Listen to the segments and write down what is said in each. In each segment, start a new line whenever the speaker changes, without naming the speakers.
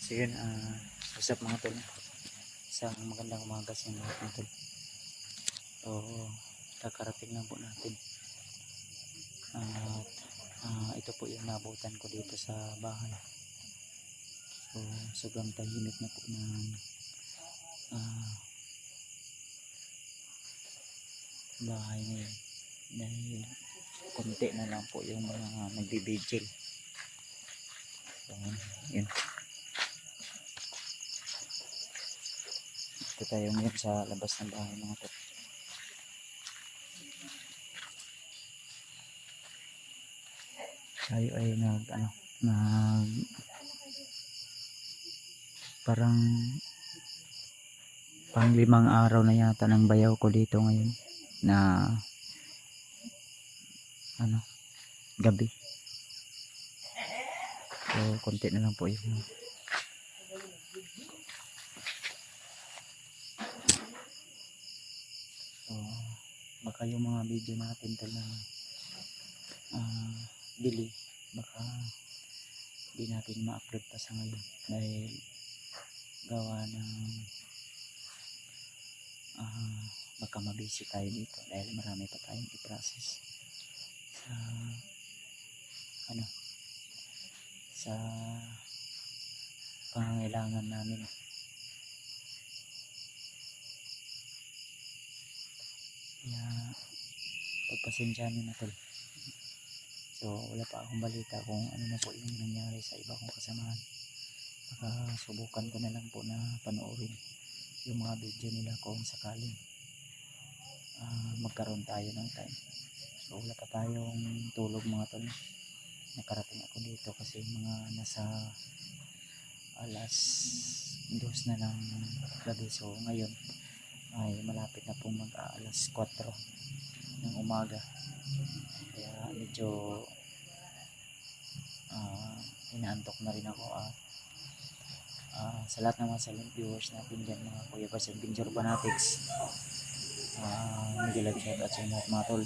So yun, usap mga tol. Isang magandang umaga sa inyo mga tol. So, kakarating lang po natin. At ito po yung nabutan ko dito sa bahay. So, sobrang tahimik na po ng bahay ngayon. Dahil konti na lang po yung mga nagbibigil. So, yun. Ito tayo ngayon sa labas ng bahay mga tol. Tayo ay parang pang-5 araw na yata ng bayaw ko dito ngayon na gabi. So konti na lang po yung baka yung mga video natin na delay, baka di natin ma-upload pa sa ngayon dahil gawa ng baka mabisi tayo dito dahil marami pa tayong i-process sa pangangailangan namin. Kaya pagpasensya nyo na tol. So wala pa akong balita kung ano na po yung nangyari sa iba kong kasamahan. Baka subukan ko na lang po na panoorin yung mga video nila kung sakaling magkaroon tayo ng time. So wala pa tayong tulog mga tol. Nakarating ako dito kasi mga nasa alas 2 na lang gabi. So ngayon ay malapit na pong alas 4 ng umaga. Kaya medyo inaantok na rin ako. Sa lahat ng mga silent viewers natin dyan, mga Kuya Bas and Pinjor Fanatics, nagilag shout out sa inyo mga tol.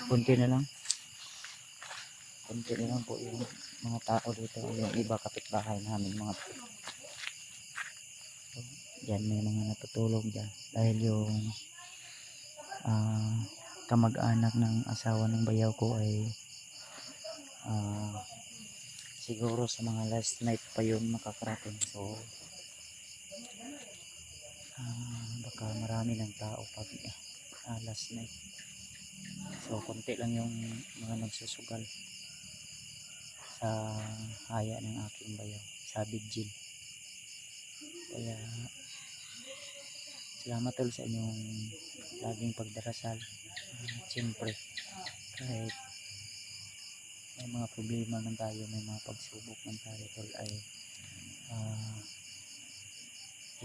Kunti na lang po yung mga tao dito, yung iba kapitbahay namin mga tol. So, dyan may mga natutulog dyan dahil yung kamag-anak ng asawa ng bayaw ko ay siguro sa mga last night pa yun makakarating. So baka marami ng tao pag last night. So konti lang yung mga nagsusugal sa haya ng aking bayaw sa vigil. Kaya salamat tol sa inyong laging pagdarasal. Siyempre kahit may mga problema man tayo, may mga pagsubok man tayo tol, ay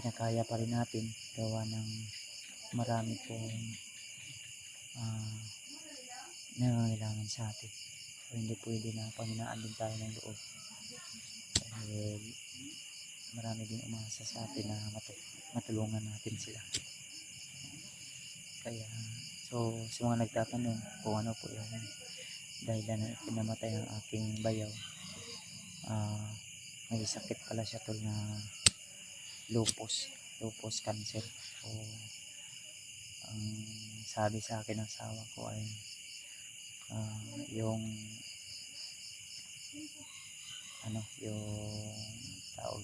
kinakaya pa rin natin gawa ng marami pong nangangailangan sa atin. So hindi pwede na panghinaan din tayo ng loob dahil marami din umasa sa atin na matulungan natin sila. Kaya so sa mga nagtatanong kung ano po yung dahilan na pinamatay ang aking bayaw, may sakit pala siya tol na lupus cancer. So ang sabi sa akin ng asawa ko ay yung tawag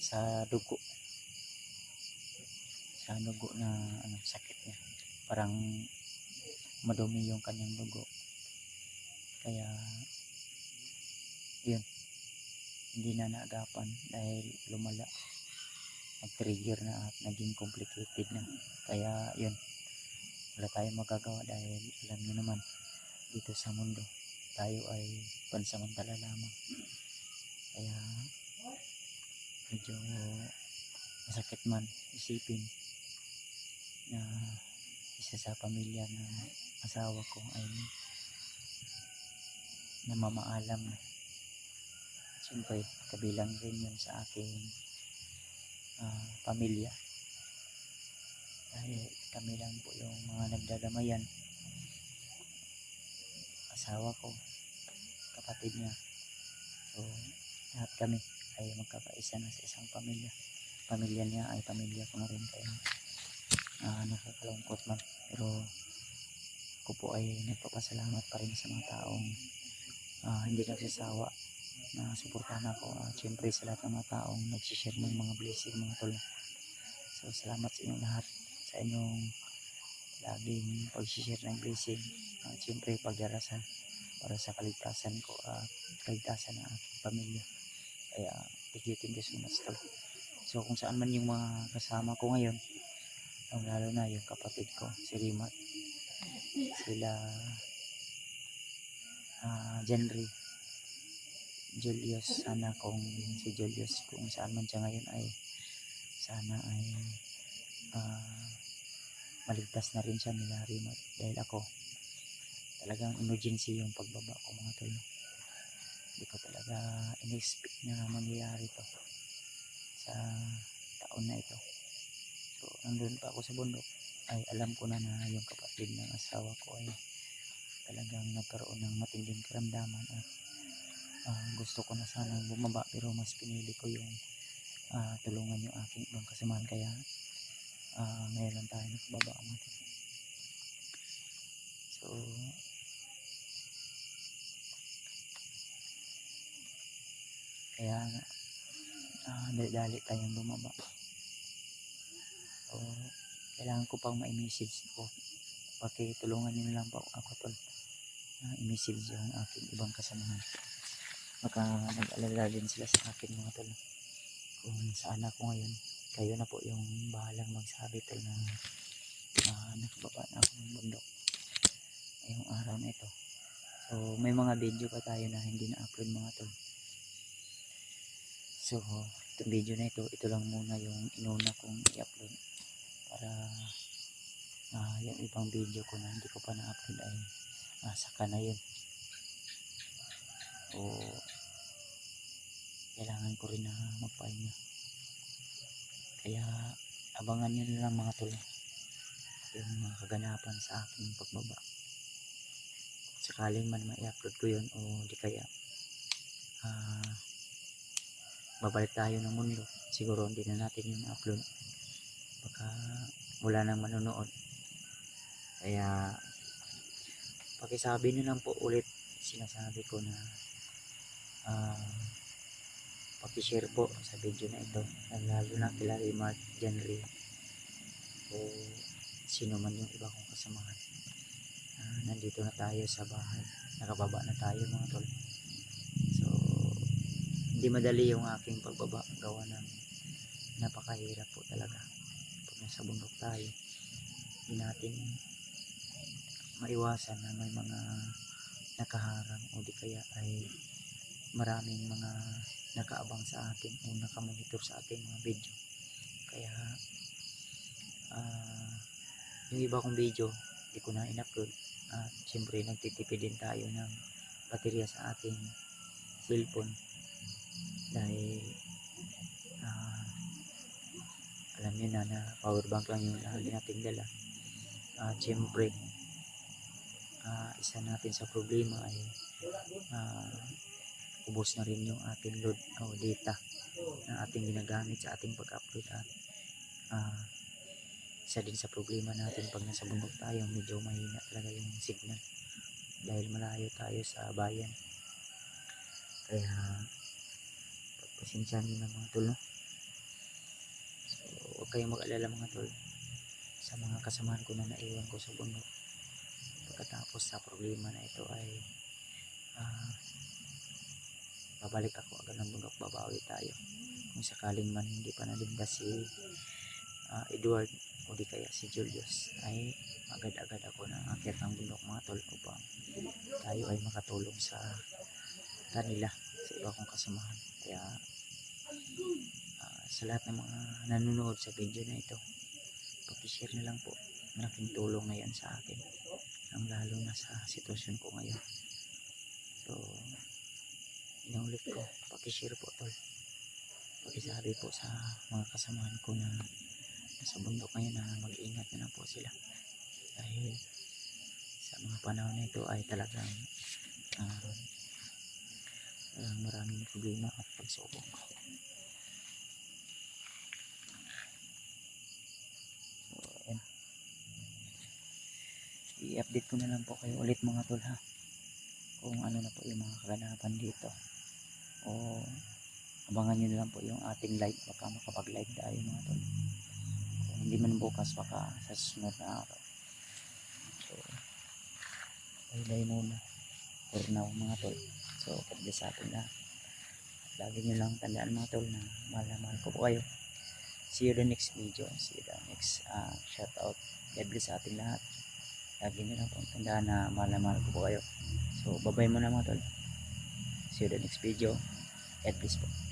sa dugo na sakit niya, parang madumi yung kanyang dugo. Kaya yun, hindi na naagapan dahil lumala, nag-trigger na at naging complicated na. Kaya yun, wala tayong magagawa dahil alam nyo naman dito sa mundo tayo ay pansamantala lamang. Kaya medyo masakit man isipin na isa sa pamilya ng asawa ko ay namamaalam na. Siyempre kabilang rin yun sa aking pamilya, dahil kami lang po yung mga nagdadamayan, asawa ko, kapatid niya. So lahat kami ay magkakaisa na sa isang pamilya niya ay pamilya ko na rin, kaya nakakalungkot man, pero ako po ay nagpapasalamat pa rin sa mga taong hindi nagsasawa na suportahan ako, syempre sa lahat ng mga taong nagsishare ng mga blessing mga tol. So salamat sa inyong lahat, sa inyong laging pag-share ng blessing, syempre pagdarasal para sa kaligtasan ko, kaligtasan ng aking pamilya. Kaya thank you so much tol. So kung saan man yung mga kasama ko ngayon, lalo na yung kapatid ko si Rimat, sila Jenry, Julius, sana kung si Julius kung saan man siya ngayon ay sana ay maligtas na rin siya nila Rimat, dahil ako talagang emergency yung pagbaba ko mga tol. Hindi ko talaga in-expect na mangyayari to sa taon na ito. So nandun pa ako sa bundok ay alam ko na yung kapatid ng asawa ko ay talagang nagkaroon ng matinding karamdaman at gusto ko na sanang bumaba, pero mas pinili ko yung tulungan yung aking ibang kasamahan, kaya ngayon lang tayo nakababa mga tol. So kaya dali-dali tayong bumaba. So kailangan ko pang ma-message po, pakitulungan nyo lang po ako tol, i-message yung aking ibang kasamahan, baka nag-alala din sila sa akin mga tol kung saan ako ngayon. Kayo na po yung bahalang magsabi tol na nakababa na ako ng bundok ngayong araw na ito. So may mga video pa tayo na hindi na-upload mga tol. So itong video na ito lang muna yung inuna kong i-upload, para yung ibang video ko na hindi ko pa na-upload ay saka na yun. O kailangan ko rin na magpahinga, kaya abangan nyo na lang mga tol yung mga kaganapan sa aking pagbaba. Sakaling man ma-upload ko yun, o di kaya babalik tayo ng mundo, siguro hindi na natin yung upload, baka wala nang manonood. Kaya pakisabi nyo lang po ulit, sinasabi ko na pakishare po sa video na ito, lalo na kila Rimat, Jenry, o sino man yung iba kong kasamahan. Nandito na tayo sa bahay, nakababa na tayo mga tol. So hindi madali yung aking pagbaba, gawa ng napakahirap po talaga. Pag nasa bundok tayo, hindi natin maiwasan na may mga nakaharang, o di kaya ay maraming mga nakaabang sa atin o nakamonitor sa ating mga video. Kaya yung iba kong video hindi ko na in-upload, at siyempre nagtitipid din tayo ng baterya sa ating cellphone, dahil alam nyo na power bank lang yung lagi nating dala. Siyempre isa natin sa problema ay ubos na rin yung ating load o data na ating ginagamit sa ating pag-upload, at isa din sa problema natin pag nasa bundok tayo, medyo mahina talaga yung signal dahil malayo tayo sa bayan. Kaya pagpasensyahan nyo na mga tol, no? So huwag kayong mag-alala mga tol, sa mga kasamahan ko na naiwan ko sa bundok, pagkatapos sa problema na ito ay babalik ako agad ng bundok, babawi tayo. Kung sakaling man hindi pa naligtas si Edward o di kaya si Julius, ay agad-agad ako na akyat ng bundok mga tol, upang tayo ay makatulong sa kanila, sa iba kong kasamahan. Kaya sa lahat ng mga nanonood sa video na ito, pag-share na lang po. Malaking tulong na yan sa akin, ang lalo na sa sitwasyon ko ngayon. So inuulit ko, pag-share po tol, pag-sabi po sa mga kasamahan ko na nasa bundok ngayon na mag-ingat na lang po sila, dahil sa mga panahon na ito ay talagang maraming problema at pagsubok. So ayan, i-update ko na lang po kayo ulit mga tol ha, kung ano na po yung mga kaganapan dito, o abangan nyo na lang po yung ating live, baka makapag live tayo mga tol, kung hindi man bukas baka sa susunod na araw. So bye muna for now mga tol. So God bless sa atin lahat. Lagi nyo lang tandaan mga tol na mahal na mahal ko po kayo. See you the next video, see you the next shout out. God bless sa atin lahat. Lagi nyo lang po tandaan na mahal na mahal ko po kayo. So bye bye muna mga tol, see you the next video. God bless po.